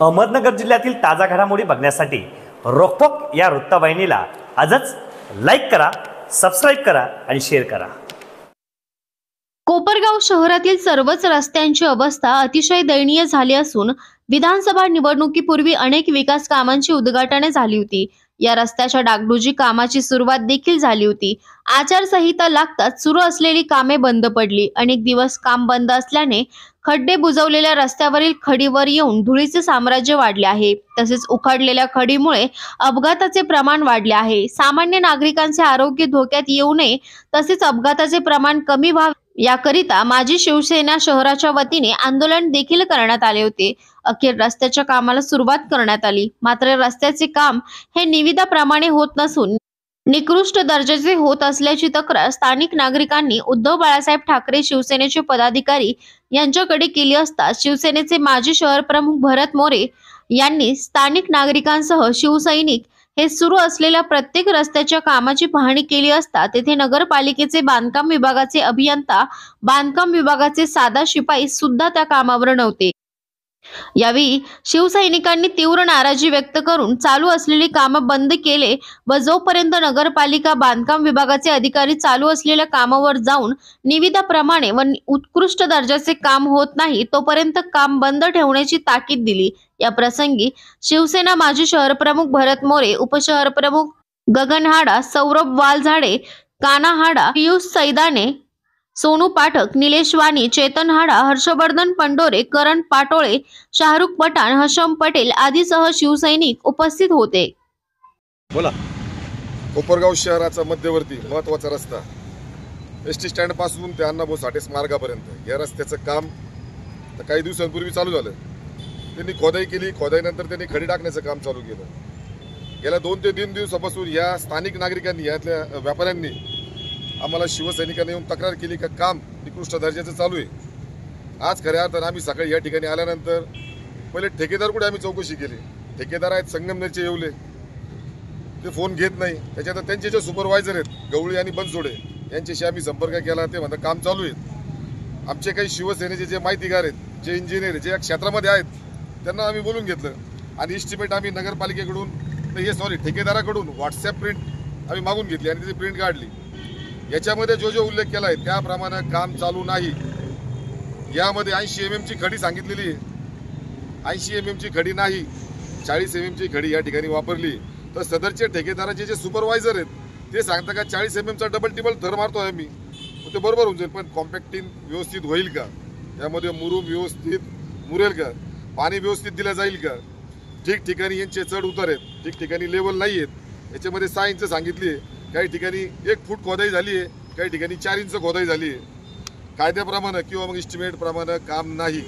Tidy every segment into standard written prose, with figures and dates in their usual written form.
अहमदनगर जिल्ह्यातील ताजा घडामोडी बघण्यासाठी रोखोक या वृत्तवाहिनीला आजच लाईक करा, सबस्क्राइब करा आणि शेअर करा। कोपरगाव शहरातील सर्वच रस्त्यांची अवस्था अतिशय दयनीय झाली असून विधानसभा निवडणुकीपूर्वी अनेक विकास कामांची उद्घाटने झाली होती। या रस्त्याच्या डागडुजी कामाची सुरुवात देखील झाली होती। आचारसंहिता लागताच सुरू असलेली कामे बंद पडली। अनेक दिवस काम बंद असल्याने खड्डे बुजवलेल्या रस्त्यावरील खडीवर येऊन धुळीचे साम्राज्य वाढले आहे। तसेच उखडलेल्या खडीमुळे अपघाताचे प्रमाण वाढले आहे। सामान्य नागरिकांचे आरोग्य धोक्यात येऊ नये तसेच अपघाताचे प्रमाण कमी व्हावे याकरिता माजी शिवसेना शहराच्या वतीने आंदोलन देखील करण्यात आले होते। अखेर रस्त्याच्या कामाला सुरुवात करण्यात आली, मात्र रस्त्याचे काम हे निविदाप्रमाणे होत नसून निकृष्ट दर्जाचे होत असल्याची तक्रार स्थानिक नागरिकांनी उद्धव बाळासाहेब ठाकरे शिवसेनेचे पदाधिकारी यांच्याकडे केली असता शिवसेनेचे माजी शहर प्रमुख भरत मोरे यांनी स्थानिक नागरिकांसह शिवसैनिक हे सुरू असलेल्या प्रत्येक रस्त्याच्या कामाची पाहणी केली असता तेथे नगरपालिकेचे बांधकाम विभागाचे अभियंता, बांधकाम विभागाचे साधा शिपाई सुद्धा त्या कामावर नव्हते। यावेळी शिवसैनिकांनी तीव्र नाराजी व्यक्त करून चालू असलेली कामे बंद केले व जोपर्यंत नगरपालिका बांधकाम विभागाचे अधिकारी चालू असलेल्या कामावर जाऊन निविदाप्रमाणे व उत्कृष्ट दर्जाचे काम होत नाही तोपर्यंत काम बंद ठेवण्याची ताकीद दिली। या प्रसंगी शिवसेना माजी शहर प्रमुख भरत मोरे, उपशहर प्रमुख गगन हाडा, सौरभ वालझाडे, काना हाडा, पियुष सैदाने, सोनू पाठक, निलेश वाणी, चेतन हाडा, हर्षवर्धन पंडोरे, करण पाटोळे, शाहरुख पठाण, हशम पटेल आदीसह शिवसैनिक उपस्थित होते। बोला। कोपरगाव शहराचा मध्यवर्ती महत्त्वाचा रस्ता एसटी स्टँड पासून ते अण्णाभाऊ साठे स्मारकापर्यंत या रस्त्याचं काम काही दिवसांपूर्वी चालू झालं। त्यांनी खोदाई केली, खोदाईनंतर त्यांनी खडी टाकण्याचं काम चालू केलं। गेल्या 2 ते 3 दिवसापासून या स्थानिक नागरिकांनी, यातल्या व्यापाऱ्यांनी आम्हाला शिवसैनिकांनी येऊन तक्रार केली की काम निकृष्ट दर्जाचं चालू आहे। आज खऱ्या अर्थानं आम्ही सकाळी या ठिकाणी आल्यानंतर पहिले ठेकेदार कुठे आम्ही चौकशी केली। ठेकेदार आहेत संगमनेरचे येवले, ते फोन घेत नाही। त्याच्यात त्यांचे जे सुपरवायझर आहेत गवळी आणि बनसोडे यांच्याशी आम्ही संपर्क केला, ते म्हणतात काम चालू आहे। आमचे काही शिवसेनेचे जे माहितीगार आहेत, जे इंजिनियर जे या क्षेत्रामध्ये आहेत, त्यांना आम्ही बोलून घेतलं आणि इस्टिमेट आम्ही नगरपालिकेकडून ठेकेदाराकडून व्हॉट्सॲप प्रिंट आम्ही मागून घेतली आणि त्याची प्रिंट काढली। याच्यामध्ये जो उल्लेख केला आहे त्याप्रमाणे काम चालू नाही। यामध्ये 80 mm ची खडी सांगितलेली आहे, 80 mm ची खडी नाही, 40 mm ची खडी या ठिकाणी वापरली। तर सदरचे ठेकेदाराचे जे सुपरवायझर आहेत ते सांगतात का 40 mm चा डबल टिबल थर मारतोय आम्ही, ते बरोबर होऊन जाईल, पण कॉम्पॅक्टिंग व्यवस्थित होईल का, त्यामध्ये मुरूम व्यवस्थित मुरेल का, पाणी व्यवस्थित दिलं जाईल का, ठिकठिकाणी यांचे चढ उतार आहेत, ठिकठिकाणी लेवल नाही आहेत। याच्यामध्ये 6 इंच सांगितली आहे, काही ठिकाणी 1 फूट खोदाई झाली आहे, काही ठिकाणी 4 इंच खोदाई झाली आहे। कायद्याप्रमाणे किंवा मग इस्टिमेट प्रमाणे काम नाही।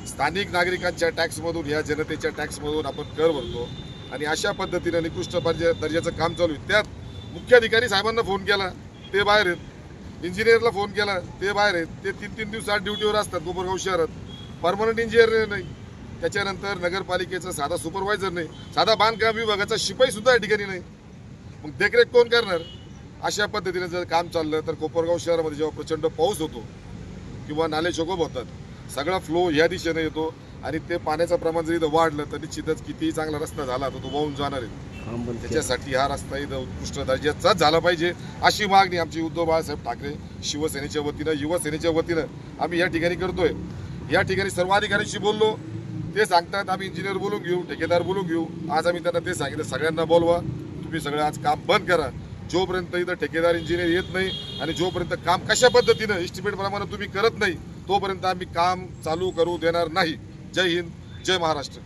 स्थानिक नागरिकांच्या टॅक्समधून, या जनतेच्या टॅक्समधून आपण कर भरतो आणि अशा पद्धतीने निकृष्ट दर्जाचं काम चालू आहे। त्यात मुख्याधिकारी साहेबांना फोन केला, ते बाहेर आहेत, इंजिनियरला फोन केला, ते बाहेर आहेत, ते 3-3 दिवसात ड्युटीवर असतात कोपरगाव शहरात, परमनंट इंजिनियर नाही। त्याच्यानंतर नगरपालिकेचा साधा सुपरवायझर नाही, साधा बांधकाम विभागाचा शिपाई सुद्धा या ठिकाणी नाही। मग देखरेख कोण करणार? अशा पद्धतीने जर काम चाललं तर कोपरगाव शहरामध्ये जेव्हा प्रचंड पाऊस होतो किंवा नाले चोगोब होतात, सगळा फ्लो या दिशेने येतो आणि ते पाण्याचं प्रमाण जर इथं वाढलं तर निश्चितच कितीही चांगला रस्ता झाला तर तो वाहून जाणार आहे। त्याच्यासाठी हा रस्ता इथं उत्कृष्ट दर्जाचाच झाला पाहिजे अशी मागणी आमची उद्धव बाळासाहेब ठाकरे शिवसेनेच्या वतीनं, युवासेनेच्या वतीनं आम्ही या ठिकाणी करतोय। या ठिकाणी सर्व अधिकाऱ्यांशी बोललो, ते सांगतात आम्ही इंजिनियर बोलून घेऊ, ठेकेदार बोलून घेऊ। आज आम्ही त्यांना ते सांगितलं सगळ्यांना बोलवा, तुम्ही सगळं आज काम बंद करा। जोपर्यंत इथं ठेकेदार इंजिनियर येत नाही आणि जोपर्यंत काम कशा पद्धतीनं इस्टिमेट प्रमाणे तुम्ही करत नाही तोपर्यंत आम्ही काम चालू करू देणार नाही। जय हिंद, जय महाराष्ट्र।